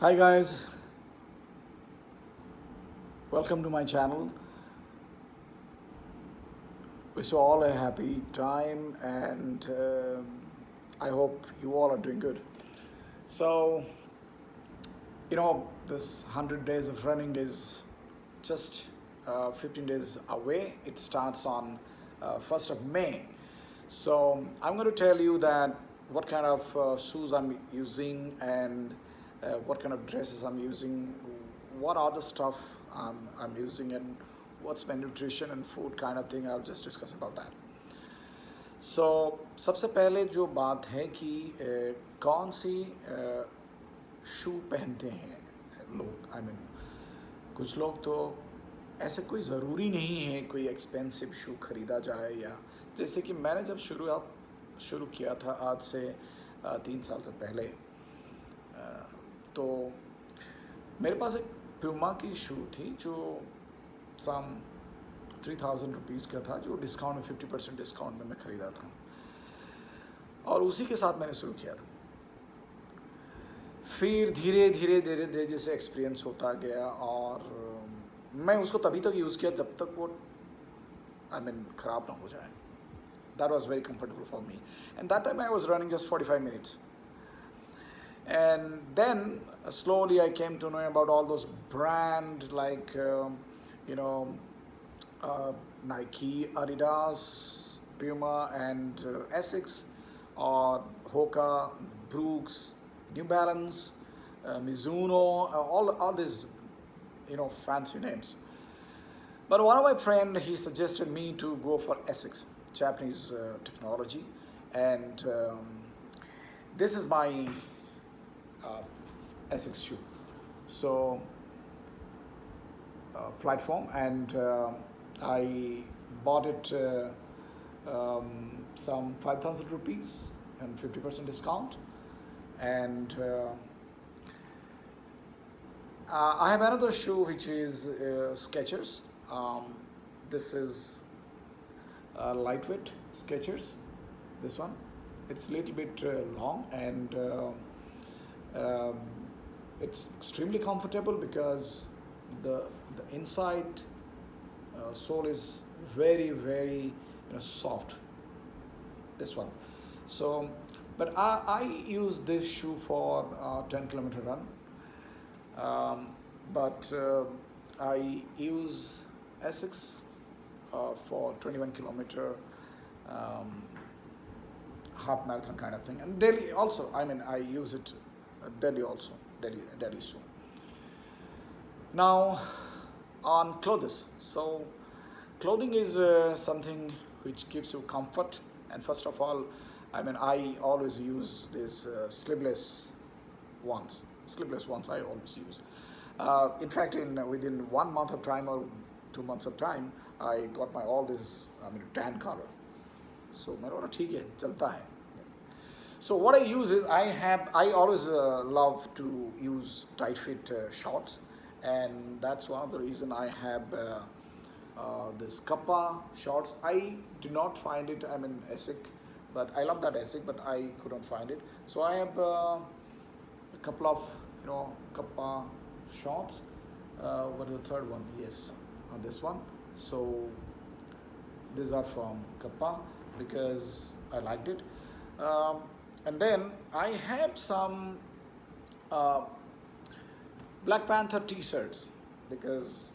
Hi guys, welcome to my channel. Wish you all a happy time and I hope you all are doing good. So, this 100 days of running is just 15 days away. It starts on 1st of May. So, I'm going to tell you that what kind of shoes I'm using and what kind of dresses I'm using, what other stuff I'm using, and what's my nutrition and food kind of thing. I'll just discuss about that. सो सबसे पहले जो बात है कि कौन सी शू पहनते हैं लोग। आई मीन कुछ लोग तो ऐसे कोई ज़रूरी नहीं है कोई एक्सपेंसिव शू ख़रीदा जाए, या जैसे कि मैंने जब शुरू किया था आज से 3 साल से पहले, तो मेरे पास एक प्यूमा की शू थी जो सम 3000 रुपीज़ का था, जो डिस्काउंट में 50% डिस्काउंट में मैं ख़रीदा था और उसी के साथ मैंने शुरू किया था। फिर धीरे धीरे जैसे एक्सपीरियंस होता गया और मैं उसको तभी तक यूज़ किया जब तक वो ख़राब ना हो जाए। That was very comfortable for me, and that time I was running just 45 minutes. And then slowly I came to know about all those brands like Nike, Adidas, Puma, and Essex, or Hoka, Brooks, New Balance, Mizuno, all these fancy names. But one of my friend, he suggested me to go for Essex, Japanese technology, and this is my Essex shoe. So flight form, and I bought it some 5,000 rupees and 50% discount. And I have another shoe which is Skechers. This is lightweight Skechers. This one, it's a little bit long, and it's extremely comfortable because the inside sole is very soft. This one. So, but I use this shoe for 10-kilometer run. But I use Essex for 21-kilometer half marathon kind of thing, and Delhi also. I use it Delhi also, Delhi shoe. Now on clothes. So clothing is something which gives you comfort, and first of all, I always use this sleeveless ones. Sleeveless ones I always use. In fact, within 1 month of time or 2 months of time, I got my all this tan color. So मेरा बोला ठीक है, चलता है. So what I use is I always love to use tight fit shorts, and that's one of the reason I have this Kappa shorts. I do not find it. Essex, but I love that Essex, but I couldn't find it. So I have a couple of Kappa shorts. What is the third one? Yes, this one. So these are from Kappa because I liked it. And then I have some Black Panther t-shirts because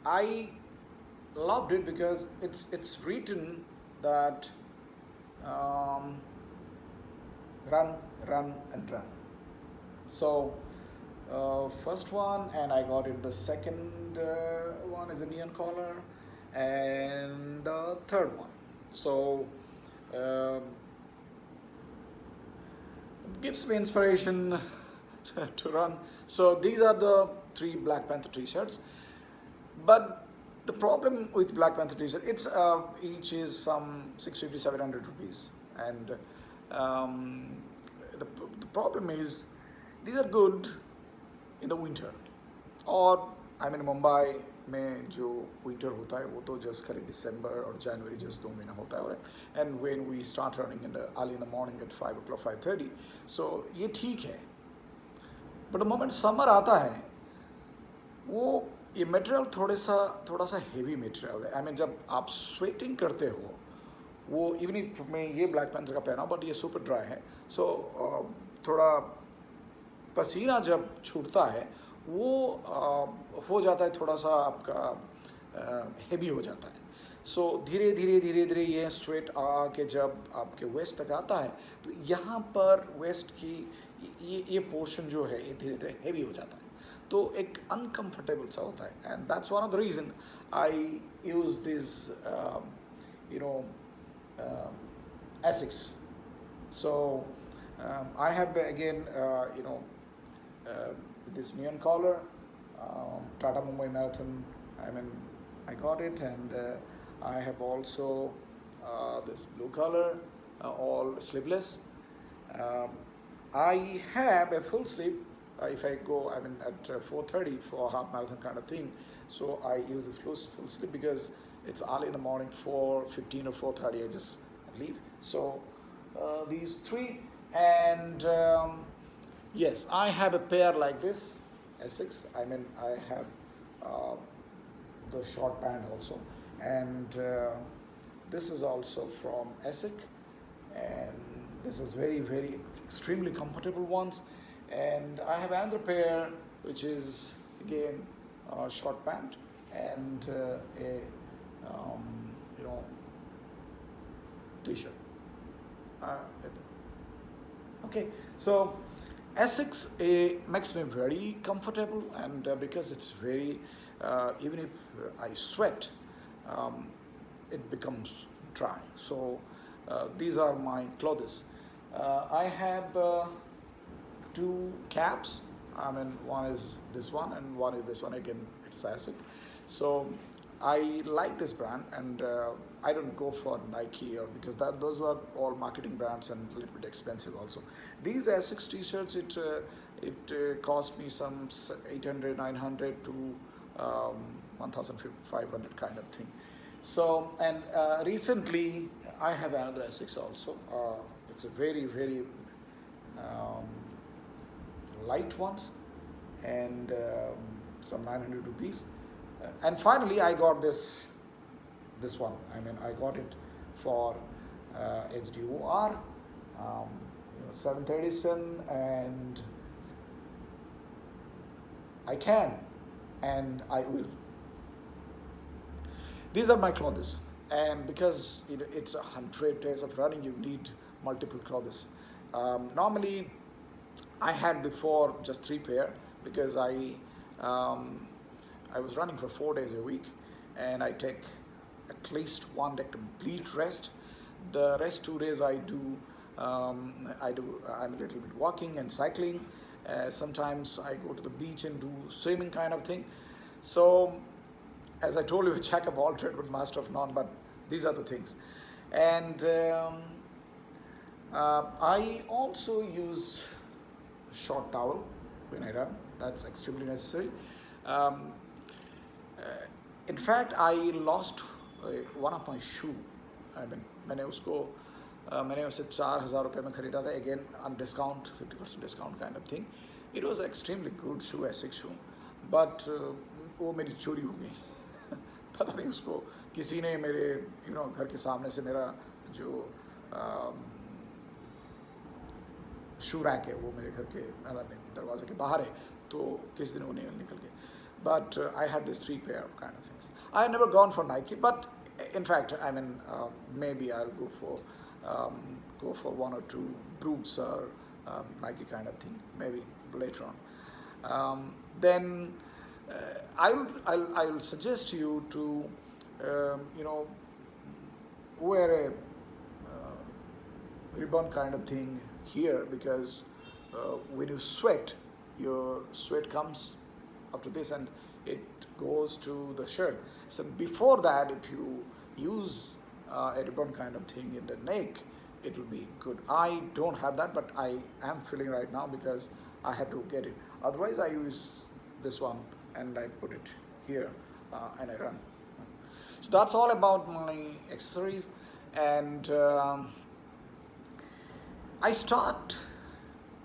I loved it because it's written that run and run. So first one, and I got it. The second one is a neon color, and the third one. So it gives me inspiration to run. So these are the 3 Black Panther t-shirts. But the problem with Black Panther t-shirt, it's each is some 650-700 rupees, and the problem is these are good in the winter, or Mumbai में जो winter होता है वो तो just खाली December और January just 2 महीना होता है, and when we start running early in the morning at 5 o'clock 5:30, so ये ठीक है. बट द मोमेंट समर आता है वो ये मटेरियल थोड़ा सा हेवी मटेरियल है। आई मीन जब आप स्वेटिंग करते हो, वो इवनिंग में ये ब्लैक पैंथर का पहना बट ये सुपर ड्राई है, सो थोड़ा पसीना जब छूटता है वो हो जाता है थोड़ा सा आपका हेवी हो जाता है। सो धीरे धीरे ये स्वेट आके जब आपके वेस्ट तक आता है तो यहाँ पर वेस्ट की ये पोर्शन जो है ये धीरे धीरे हेवी हो जाता है, तो एक अनकंफर्टेबल सा होता है। And that's one of the reason I use this you know Essex. So I have again this neon collar, Tata Mumbai Marathon. I mean, I got it, and I have also this blue color, all sleeveless. Um, I have a full sleeve. If I go, I mean, at 4:30 for a half marathon kind of thing, so I use the full sleeve because it's early in the morning, 4:15 or 4:30. I just leave. So these three, and yes, I have a pair like this Essex. I mean, I have the short pant also, and this is also from Essex, and this is very extremely comfortable ones. And I have another pair which is again short pant and a you know t-shirt. Okay, so Essex makes me very comfortable, and because it's very even if I sweat, it becomes dry. So these are my clothes. I have two caps. I mean, one is this one and one is this one. Again, it's Essex. So I like this brand, and I don't go for Nike or because those are all marketing brands and a little bit expensive also. These Essex t-shirts, it cost me some 800, 900 to 1,500 kind of thing. So, and recently I have another Essex also. It's a very light ones, and some 900 rupees. And finally I got this one. I mean, I got it for HDOR 7th edition, and I can and I will. These are my clothes, and because it's 100 days of running, you need multiple clothes. Normally I had before just 3 pair because I was running for 4 days a week, and I take at least one day complete rest. The rest 2 days I'm a little bit walking and cycling. Sometimes I go to the beach and do swimming kind of thing. So as I told you, a jack of all trades but master of none, but these are the things. And I also use short towel when I run. That's extremely necessary. In fact, I lost one of my shoe. I mean, मैंने उसे 4,000 रुपये में खरीदा था, again on discount, 50% discount kind of thing. It was an extremely good shoe, Essex shoe, but वो मेरी चोरी हो गई. पता नहीं उसको किसी ने मेरे घर के सामने से मेरा जो शू रैक है वो मेरे घर के दरवाजे के बाहर है, तो किस दिन वो निकल गए. But I had this 3 pair kind of things. I had never gone for Nike, but in fact, I mean, maybe I'll go for 1 or 2 Brooks or Nike kind of thing, maybe later on. Then I will suggest you to wear a ribbon kind of thing here, because when you sweat, your sweat comes up to this and it goes to the shirt. So before that, if you use a ribbon kind of thing in the neck, it will be good. I don't have that, but I am feeling right now because I have to get it. Otherwise, I use this one and I put it here and I run. So that's all about my accessories. And I start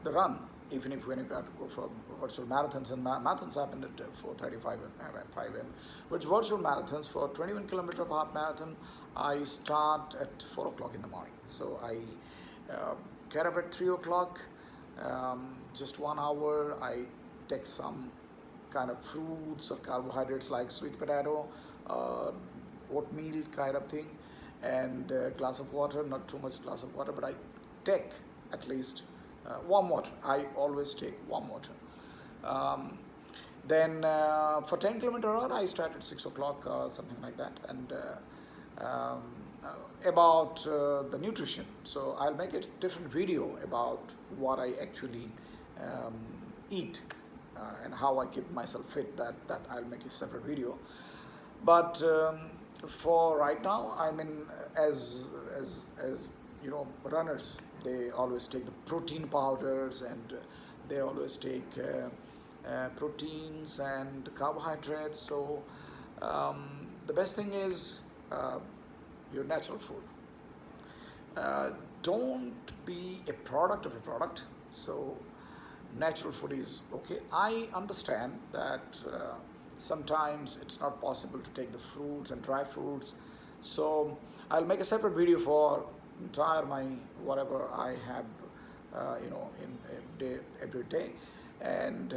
the run even if when you got to go for virtual marathons, and marathons happen at 4:35 and 5 a.m. Which virtual marathons for 21-kilometer half marathon, I start at 4 o'clock in the morning. So I get up at 3 o'clock, just 1 hour. I take some kind of fruits or carbohydrates like sweet potato, oatmeal kind of thing, and a glass of water, not too much glass of water, but I take at least warm water. I always take warm water. Then for 10-kilometer run, I start at 6 o'clock or something like that. And about the nutrition, so I'll make a different video about what I actually eat and how I keep myself fit. That I'll make a separate video. But for right now, I mean, as you know, runners, they always take the protein powders, and they always take proteins and carbohydrates. So the best thing is your natural food. Don't be a product of a product. So natural food is okay. I understand that sometimes it's not possible to take the fruits and dry fruits. So I'll make a separate video for entire my whatever I have, in every day. And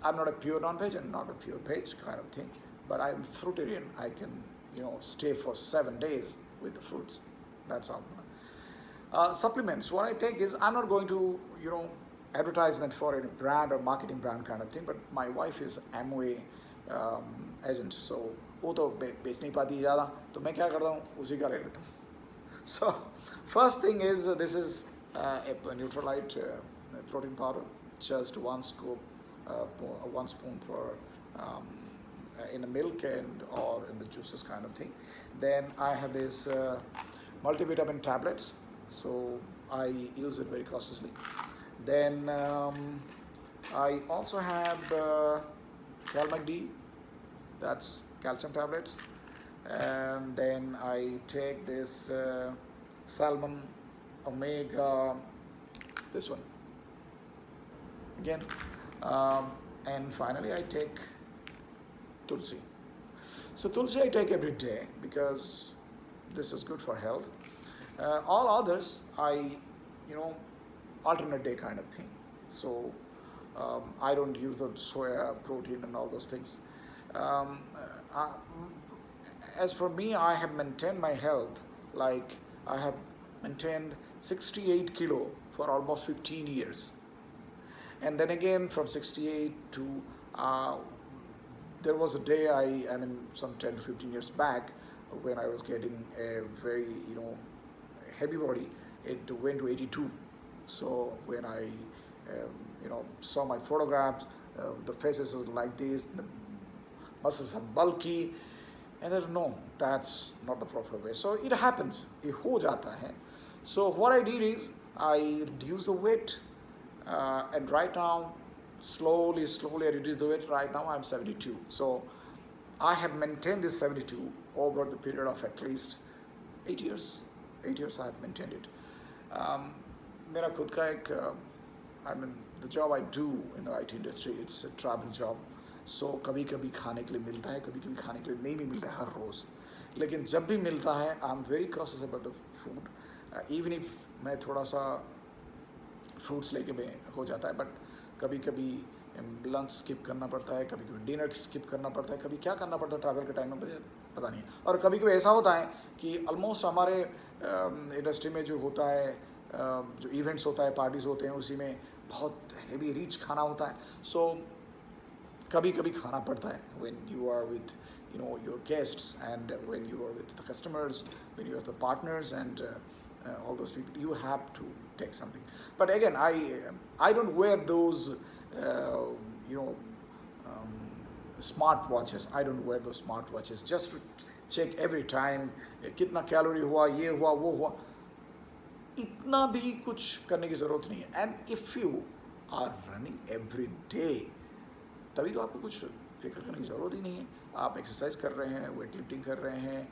I'm not a pure non-veg and not a pure veg kind of thing, but I'm fruitarian. I can, stay for 7 days with the fruits. That's all. Supplements. What I take is, I'm not going to, advertisement for a brand or marketing brand kind of thing, but my wife is Amway agent, so वो तो बेच नहीं पाती ज़्यादा, तो मैं क्या करता हूँ, उसी का ले लेता हूँ. So first thing is, this is a Neutralite protein powder, just 1 scoop, 1 spoon per in the milk and or in the juices kind of thing. Then I have this multivitamin tablets, so I use it very cautiously. Then I also have Calmac D, that's calcium tablets. And then I take this Salmon Omega, this one again. And finally I take Tulsi. So Tulsi I take every day because this is good for health. All others I, alternate day kind of thing. So I don't use the soya protein and all those things. As for me, I have maintained my health, like I have maintained 68 kilo for almost 15 years. And then again from 68 to, there was a day I mean some 10 to 15 years back, when I was getting a very, heavy body, it went to 82. So when I, saw my photographs, the faces are like this, the muscles are bulky, and I don't know, that's not the proper way. So it happens, it ho jata hai. So what I did is, I reduced the weight, and right now, slowly I reduced the weight. Right now I'm 72. So I have maintained this 72 over the period of at least 8 years. 8 years I have maintained it. मेरा खुद का एक, I mean, the job I do in the IT industry, it's a travel job. So कभी कभी खाने के लिए मिलता है, कभी कभी खाने के लिए नहीं भी मिलता है हर रोज़. लेकिन जब भी मिलता है, I'm very cautious about the food. Even if मैं थोड़ा सा फ्रूट्स लेके में हो जाता है, बट कभी कभी लंच स्किप करना पड़ता है, कभी कभी डिनर स्किप करना पड़ता है, कभी क्या करना पड़ता है ट्रैवल के टाइम में पता नहीं. और कभी कभी ऐसा होता है कि ऑलमोस्ट हमारे इंडस्ट्री में जो होता है, जो इवेंट्स होता है, पार्टीज़ होते हैं, उसी में बहुत हेवी रिच खाना होता है. सो कभी कभी खाना पड़ता है when you are with your guests and when you are with the customers, when you are the partners and all those people, you have to take something. But again, I don't wear those smart watches. I don't wear those smart watches just to check every time कितना calorie हुआ, ये हुआ, वो हुआ. इतना भी कुछ करने की ज़रूरत नहीं है. And if you are running every day, तभी तो आपको कुछ फिक्र करने की ज़रूरत ही नहीं है. आप एक्सरसाइज कर रहे हैं, वेट लिफ्टिंग कर रहे हैं,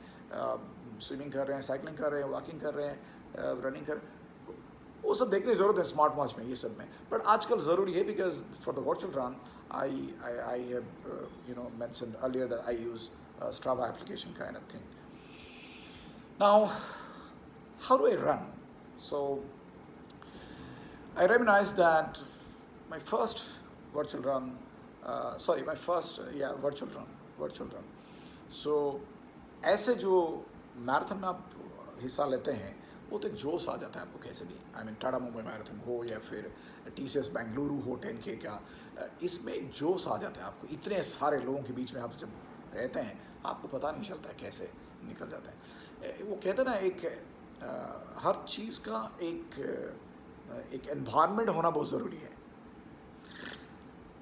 स्विमिंग कर रहे हैं, साइकिलिंग कर रहे हैं, वॉकिंग कर रहे हैं, रनिंग कर, वो सब देखने की ज़रूरत है स्मार्ट वॉच में, ये सब में, बट आजकल ज़रूरी है because for the virtual run I have mentioned earlier that I use Strava application kind of thing. Now, how do I run? So I realized that my first virtual run, my first virtual run. So ऐसे जो marathon में आप हिस्सा लेते हैं वो तो एक जोश आ जाता है आपको कैसे भी, I mean Tata Mumbai marathon हो या फिर TCS बेंगलुरु हो 10K का, इसमें एक जोश आ जाता है आपको, इतने सारे लोगों के बीच में आप जब रहते हैं आपको पता नहीं चलता है कैसे निकल जाता है। वो कहते हैं ना एक हर चीज़ का एक एनवायरनमेंट होना बहुत ज़रूरी है,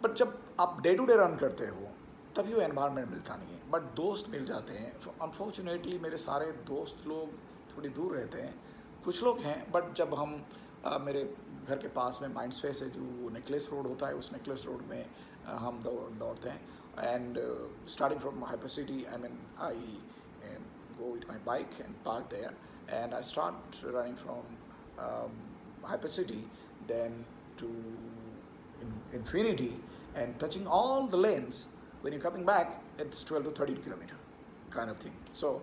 बट जब आप डे टू डे रन करते हो तभी वो एनवायरनमेंट मिलता नहीं है, बट दोस्त मिल जाते हैं। अनफॉर्चुनेटली मेरे सारे दोस्त लोग थोड़ी दूर रहते हैं, कुछ लोग हैं, बट जब हम मेरे घर के पास में माइंड स्पेस है जो नेकलेस रोड होता है, उस नेकलेस रोड में हम दौड़ते हैं। And starting from hyper city, I mean I go with my bike and park there, and I start running from Hyper City, then to Infinity, and touching all the lanes. When you're coming back, it's 12 to 13 kilometer kind of thing. So,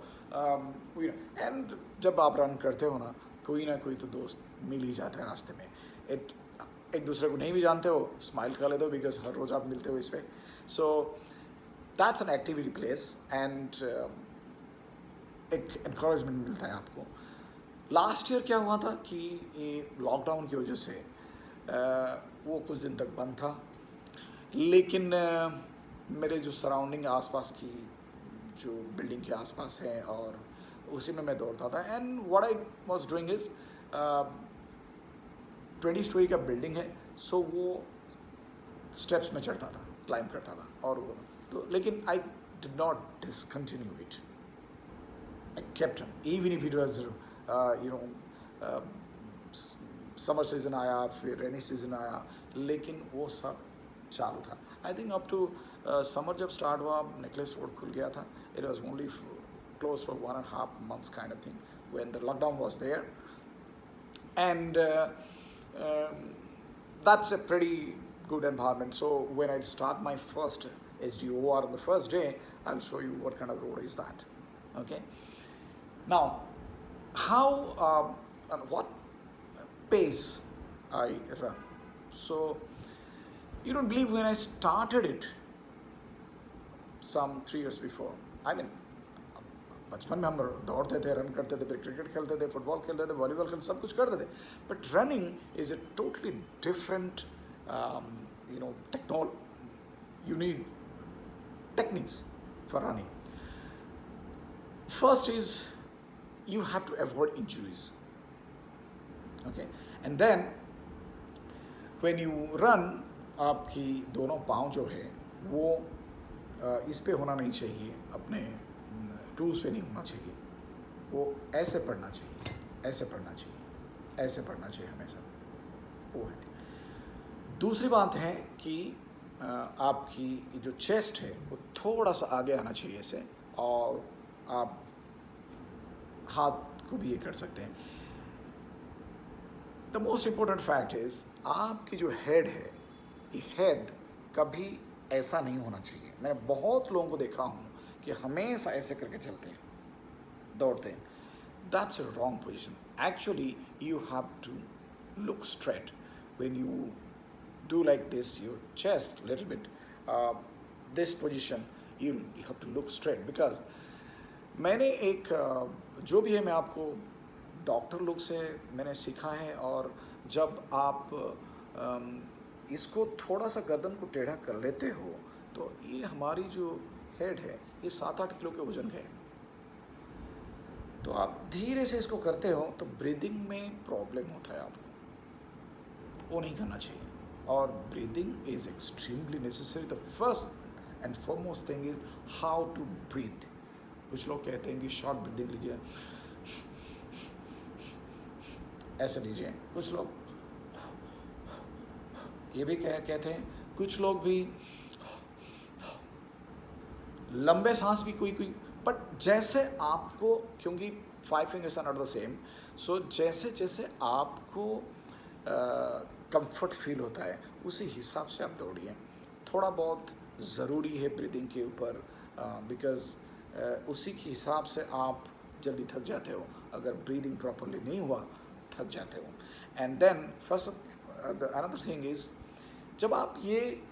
and जब आप run करते हो ना कोई तो दोस्त मिल ही जाता है रास्ते में। एक दूसरे को नहीं भी जानते हो, स्माइल कर लेते हो बिकॉज हर रोज़ आप मिलते हो इस पर। So that's an activity place and एक एनकरेजमेंट मिलता है आपको। लास्ट ईयर क्या हुआ था कि लॉकडाउन की वजह से वो कुछ दिन तक बंद था, लेकिन मेरे जो सराउंडिंग आसपास की जो बिल्डिंग के आसपास है और उसी में मैं दौड़ता था। And what I was doing is 20 story का बिल्डिंग है, सो वो स्टेप्स में चढ़ता था, क्लाइंब करता था, और वो तो लेकिन I did not discontinue it. I kept on, even if it was, summer season आया फिर रेनी सीजन आया, लेकिन वो सब चालू था। I think up to summer जब स्टार्ट हुआ, नेकलेस रोड खुल गया था, it was only close for 1.5 months kind of thing when the lockdown was there, and that's a pretty good environment. So when I start my first SDOR on the first day, I'll show you what kind of road is that. Okay. Now, how and what pace I run. So, you don't believe when I started it some 3 years before. I mean, बचपन में हम दौड़ते थे, run करते थे, फिर cricket खेलते थे, फुटबॉल खेलते थे, वॉलीबॉल खेलते, सब कुछ करते थे। But running is a totally different technology. You need techniques for running. First is you have to avoid injuries, okay, and then when you run, आपकी दोनों पाँव जो है वो इस पे होना नहीं चाहिए, अपने टूल्स पे नहीं होना चाहिए, वो ऐसे पड़ना चाहिए, ऐसे पड़ना चाहिए, ऐसे पड़ना चाहिए हमेशा, वो है। दूसरी बात है कि आपकी जो चेस्ट है वो थोड़ा सा आगे आना चाहिए ऐसे, और आप हाथ को भी ये कर सकते हैं। The most important fact is आपकी जो हेड है, ये हेड कभी ऐसा नहीं होना चाहिए। मैंने बहुत लोगों को देखा हूँ कि हमेशा ऐसे करके चलते हैं, दौड़ते हैं। That's a wrong position. Actually you have to look straight when you do like this, your chest little bit, this position, you have to look straight. Because मैंने एक जो भी है मैं आपको डॉक्टर लोग से मैंने सीखा है, और जब आप इसको थोड़ा सा गर्दन को टेढ़ा कर लेते हो तो ये हमारी जो हेड है ये 7-8 किलो के वजन का है। तो आप धीरे से इसको करते हो तो ब्रीदिंग में प्रॉब्लम होता है आपको, वो नहीं करना चाहिए। और breathing is extremely necessary. The first and foremost thing is how to breathe. कुछ लोग कहते हैं कि शॉर्ट ब्रीदिंग लीजिए, ऐसे लीजिए, कुछ लोग ये भी कहते हैं, कुछ लोग भी लंबे सांस भी कोई, बट जैसे आपको, क्योंकि 5 fingers are not the same, सो जैसे जैसे आपको कंफर्ट फील होता है, उसी हिसाब से आप दौड़िए। थोड़ा बहुत ज़रूरी है ब्रीदिंग के ऊपर, बिकॉज उसी के हिसाब से आप जल्दी थक जाते हो। अगर ब्रीदिंग प्रॉपरली नहीं हुआ, थक जाते हो। And then first another thing is, जब आप ये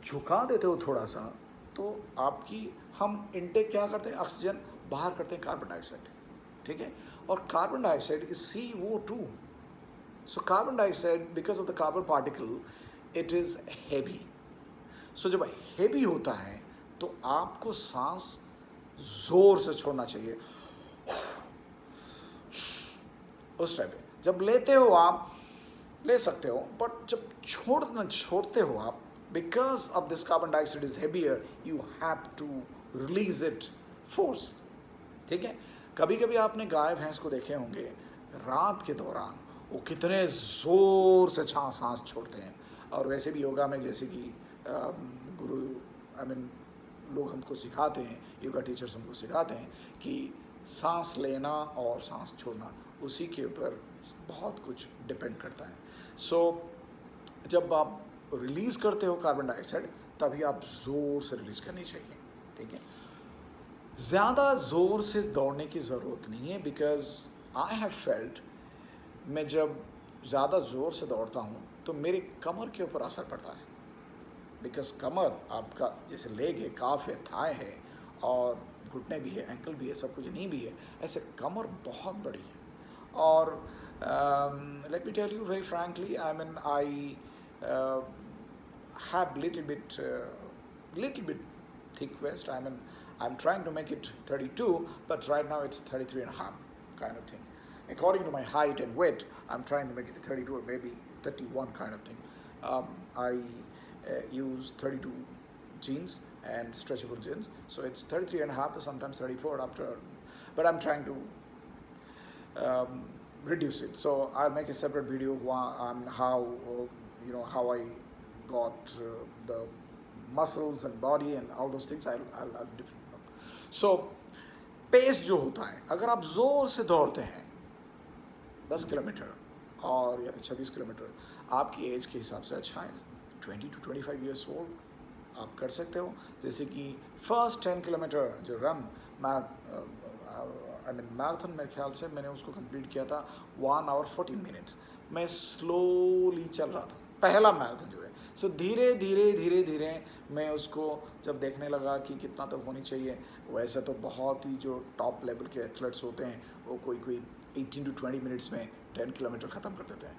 झुका देते हो थोड़ा सा, तो आपकी हम इनटेक क्या करते हैं, ऑक्सीजन बाहर करते हैं कार्बन डाइऑक्साइड, ठीक है। और carbon dioxide is CO2। So carbon dioxide, because of the carbon particle, it is heavy. So जब हैवी होता है तो आपको सांस जोर से छोड़ना चाहिए, उस टाइप पे। जब लेते हो आप ले सकते हो, बट जब छोड़ते हो आप, because of this carbon dioxide is heavier, you have to release it force, ठीक है। कभी कभी आपने गाय भैंस को देखे होंगे, रात के दौरान वो कितने ज़ोर से सांस छोड़ते हैं। और वैसे भी योगा में, जैसे कि गुरु लोग हमको सिखाते हैं, योगा टीचर्स हमको सिखाते हैं कि सांस लेना और सांस छोड़ना, उसी के ऊपर बहुत कुछ डिपेंड करता है। सो जब आप रिलीज़ करते हो कार्बन डाइऑक्साइड, तभी आप ज़ोर से रिलीज़ करनी चाहिए, ठीक है। ज़्यादा ज़ोर से दौड़ने की ज़रूरत नहीं है, बिकॉज आई हैव फेल्ट, मैं जब ज़्यादा ज़ोर से दौड़ता हूँ तो मेरे कमर के ऊपर असर पड़ता है। बिकॉज कमर आपका जैसे लेग है, काफ है, थाई है, और घुटने भी है, एंकल भी है, सब कुछ नी भी है, ऐसे कमर बहुत बड़ी है। और let me tell you very frankly, I have little bit thick waist. I'm trying to make it 32, but right now it's 33 and a half kind of thing. According to my height and weight, I'm trying to make it 32 or maybe 31 kind of thing. I use 32 jeans and stretchable jeans, so it's 33 and a half, sometimes 34 after, but I'm trying to reduce it. So I'll make a separate video on how how I got the muscles and body and all those things. I'll so pace जो होता है, अगर आप ज़ोर से दौड़ते हैं 10 kilometre और या 26 किलोमीटर, आपकी एज के हिसाब से अच्छा है, 20 to 25 years old आप कर सकते हो। जैसे कि फर्स्ट 10 किलोमीटर जो रन मैराथन, मेरे ख्याल से मैंने उसको कंप्लीट किया था 1 hour 14 minutes। मैं स्लोली चल रहा था, पहला मैराथन जो है। सो धीरे धीरे मैं उसको जब देखने लगा कि कितना तक होनी चाहिए, वैसे तो बहुत ही जो टॉप लेवल के एथलेट्स होते हैं, वो कोई 18 to 20 minutes में 10 किलोमीटर ख़त्म कर देते हैं।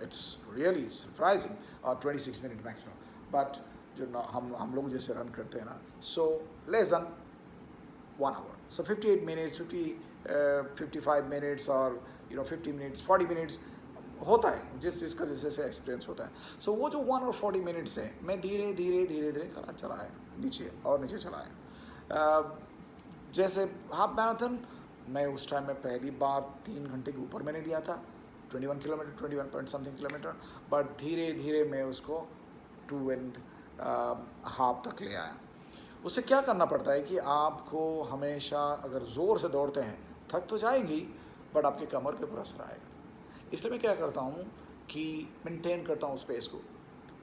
इट्स रियली सरप्राइजिंग, और 26 minutes मैक्सिमम। बट जो हम लोग जैसे रन करते हैं ना, so less than 1 hour, so 58 minutes, 55 minutes, और 50 minutes, 40 minutes होता है, जिसका जैसे एक्सपीरियंस होता है। सो वो जो 1 और 40 मिनट्स है, मैं धीरे धीरे चला है, नीचे चला है। जैसे हाफ मैराथन, मैं उस टाइम में पहली बार 3 घंटे के ऊपर मैंने लिया था, 21 kilometre, 21 point something kilometre, but धीरे मैं उसको 2 and हाफ तक ले आया। उससे क्या करना पड़ता है कि आपको हमेशा, अगर ज़ोर से दौड़ते हैं, थक तो जाएंगी, बट आपके कमर के ऊपर असर आएगा। इसलिए मैं क्या करता हूँ कि मेंटेन करता हूँ स्पेस को,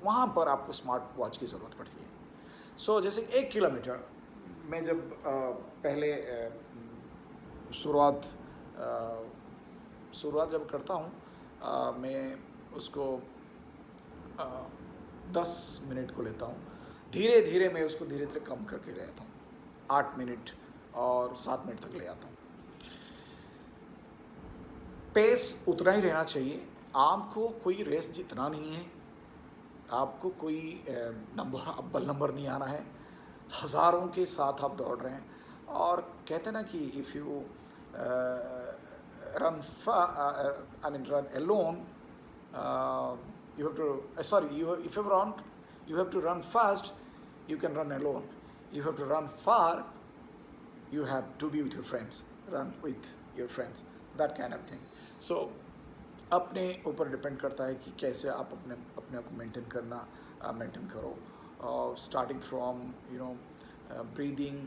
वहाँ पर आपको स्मार्ट वॉच की ज़रूरत पड़ती है। सो जैसे 1 किलोमीटर मैं जब पहले शुरुआत जब करता हूँ, मैं उसको 10 मिनट को लेता हूँ, धीरे मैं उसको धीरे कम करके ले आता हूँ, 8 मिनट और 7 मिनट तक ले आता हूँ। पेस उतना ही रहना चाहिए, आपको कोई रेस जीतना नहीं है, आपको कोई अव्वल नंबर नहीं आना है, हज़ारों के साथ आप दौड़ रहे हैं। और कहते हैं ना कि if you run alone, you have to you have to run fast, you can run alone. You have to run far, you have to be with your friends, run with your friends, that kind of thing. So अपने ऊपर depend करता है कि कैसे आप अपने आप को मेंटेन करो, starting from breathing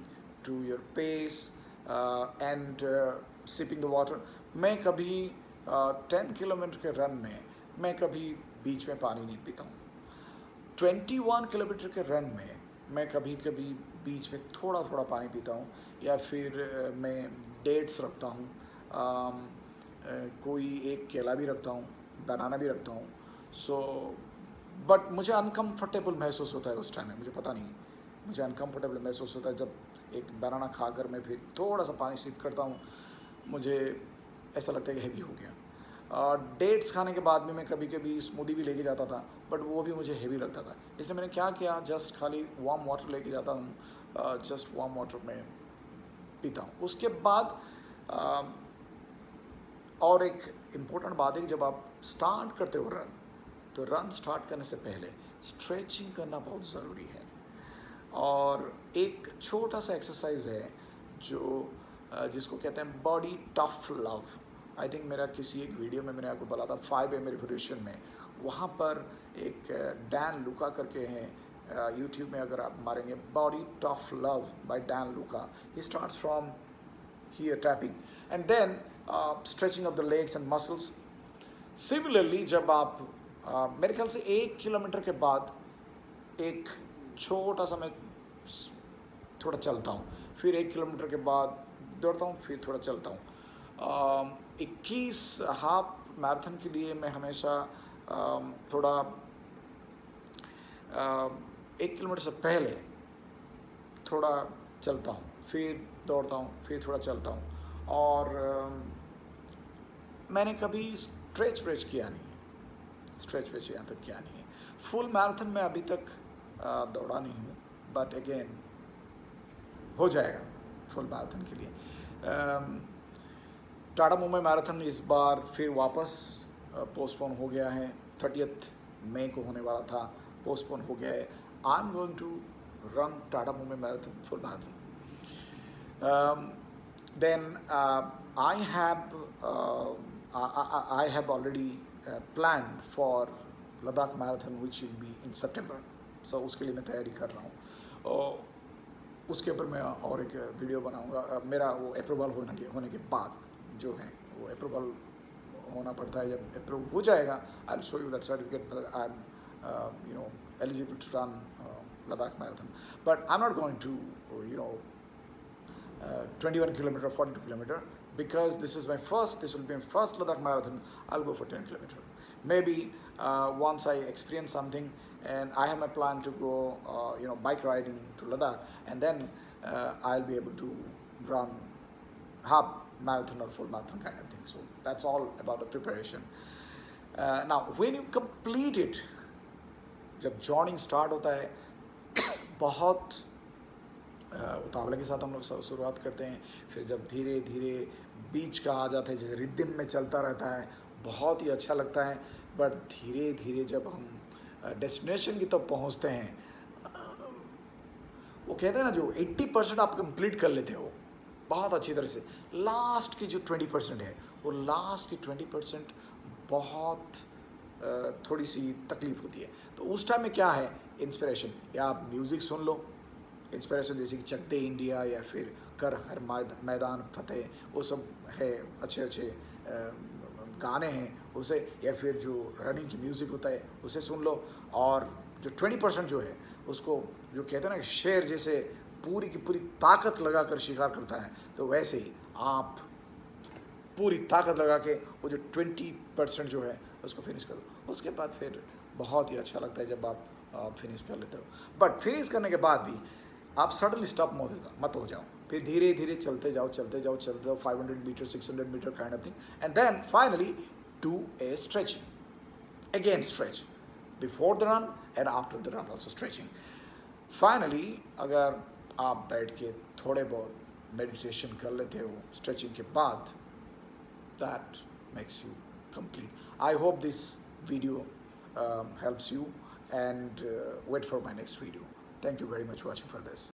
to your pace and sipping the water. मैं कभी 10 किलोमीटर के रन में मैं कभी बीच में पानी नहीं पीता हूँ। 21 किलोमीटर के रन में मैं कभी कभी बीच में थोड़ा थोड़ा पानी पीता हूँ, या फिर मैं डेट्स रखता हूँ, कोई एक केला भी रखता हूँ, बनाना भी रखता हूँ। सो बट मुझे अनकम्फर्टेबल महसूस होता है उस टाइम में, मुझे पता नहीं, मुझे अनकम्फर्टेबल महसूस होता है जब एक बनाना खाकर मैं फिर थोड़ा सा पानी सिप करता हूँ, मुझे ऐसा लगता है कि हैवी हो गया। डेट्स खाने के बाद में मैं कभी कभी स्मूदी भी लेके जाता था, बट वो भी मुझे हैवी लगता था। इसलिए मैंने क्या किया, जस्ट खाली वार्म वाटर लेके जाता हूँ, जस्ट वार्म वाटर में पीता हूँ। उसके बाद और एक इम्पोर्टेंट बात है कि जब आप स्टार्ट करते हो रन, तो रन स्टार्ट करने से पहले स्ट्रेचिंग करना बहुत ज़रूरी है। और एक छोटा सा एक्सरसाइज है जो जिसको कहते हैं body tough love. I think मेरा किसी एक वीडियो में मैंने आपको बोला था 5 AM रिवोल्यूशन में, वहाँ पर एक डैन लुका करके हैं, यूट्यूब में अगर आप मारेंगे body tough love by Dan Luca, he starts from here tapping and then stretching of the legs and muscles. Similarly जब आप मेरे ख्याल से 1 किलोमीटर के बाद एक छोटा सा मैं थोड़ा चलता हूँ, फिर 1 किलोमीटर के बाद दौड़ता हूँ, फिर थोड़ा चलता हूँ। 21 हाफ मैराथन के लिए मैं हमेशा थोड़ा 1 किलोमीटर से पहले थोड़ा चलता हूँ, फिर दौड़ता हूँ, फिर थोड़ा चलता हूँ। और मैंने कभी स्ट्रेच वेच किया नहीं है, स्ट्रेच वेच यहाँ तक किया नहीं है। फुल मैराथन में अभी तक दौड़ा नहीं हूँ, बट अगेन हो जाएगा फुल मैराथन के लिए। टाटा मुंबई मैराथन इस बार फिर वापस पोस्टपोन हो गया है, 30 मई को होने वाला था, पोस्टपोन हो गया है। I am going to run Tata Mumbai marathon full marathon. Then I have already planned for Ladakh marathon which will be in September. So उसके लिए मैं तैयारी कर रहा हूँ, और उसके ऊपर मैं और एक वीडियो बनाऊँगा। मेरा वो अप्रूवल होने के बाद जो है, वो अप्रूवल होना पड़ता है, जब अप्रूव हो जाएगा I will show you that certificate I am eligible to run Ladakh marathon. But I'm not going to 21 kilometer, 42 kilometer, because this will be my first Ladakh marathon. I'll go for 10 kilometer. Maybe once I experience something, and I have my plan to go, bike riding to Ladakh, and then I'll be able to run half marathon or full marathon kind of thing. So that's all about the preparation. Now, when you complete it, जब जॉर्निंग start होता है, बहुत उतावले के साथ हम लोग शुरुआत करते हैं, फिर जब धीरे धीरे बीच का आ जाता है, जैसे रिदम में चलता रहता है, बहुत ही अच्छा लगता है। बट धीरे धीरे जब हम डेस्टिनेशन की तरफ पहुंचते हैं, वो कहते हैं ना, जो 80% आप कंप्लीट कर लेते हो बहुत अच्छी तरह से, लास्ट की जो 20% है, वो लास्ट की 20% बहुत थोड़ी सी तकलीफ होती है। तो उस टाइम में क्या है, इंस्पिरेशन, या आप म्यूज़िक सुन लो, इंस्पिरेशन जैसे कि चक दे इंडिया या फिर कर हर मैदान फतेह, वो सब है, अच्छे अच्छे गाने हैं उसे, या फिर जो रनिंग की म्यूज़िक होता है उसे सुन लो। और जो 20% जो है उसको, जो कहते हैं ना शेर जैसे पूरी की पूरी ताकत लगा कर शिकार करता है, तो वैसे ही आप पूरी ताकत लगा के वो जो 20% जो है उसको फिनिश करो। उसके बाद फिर बहुत ही अच्छा लगता है जब आप फिनिश कर लेते हो। बट फिनिश करने के बाद भी आप सडनली स्टॉप मत हो जाओ, फिर धीरे धीरे चलते जाओ 500 metre 600 metre kind of thing, and then finally do a stretching, again stretch before the run and after the run also stretching. Finally अगर आप बैठ के थोड़े बहुत मेडिटेशन कर लेते हो स्ट्रेचिंग के बाद, that makes you complete. I hope this video helps you, and wait for my next video. Thank you very much for watching for this.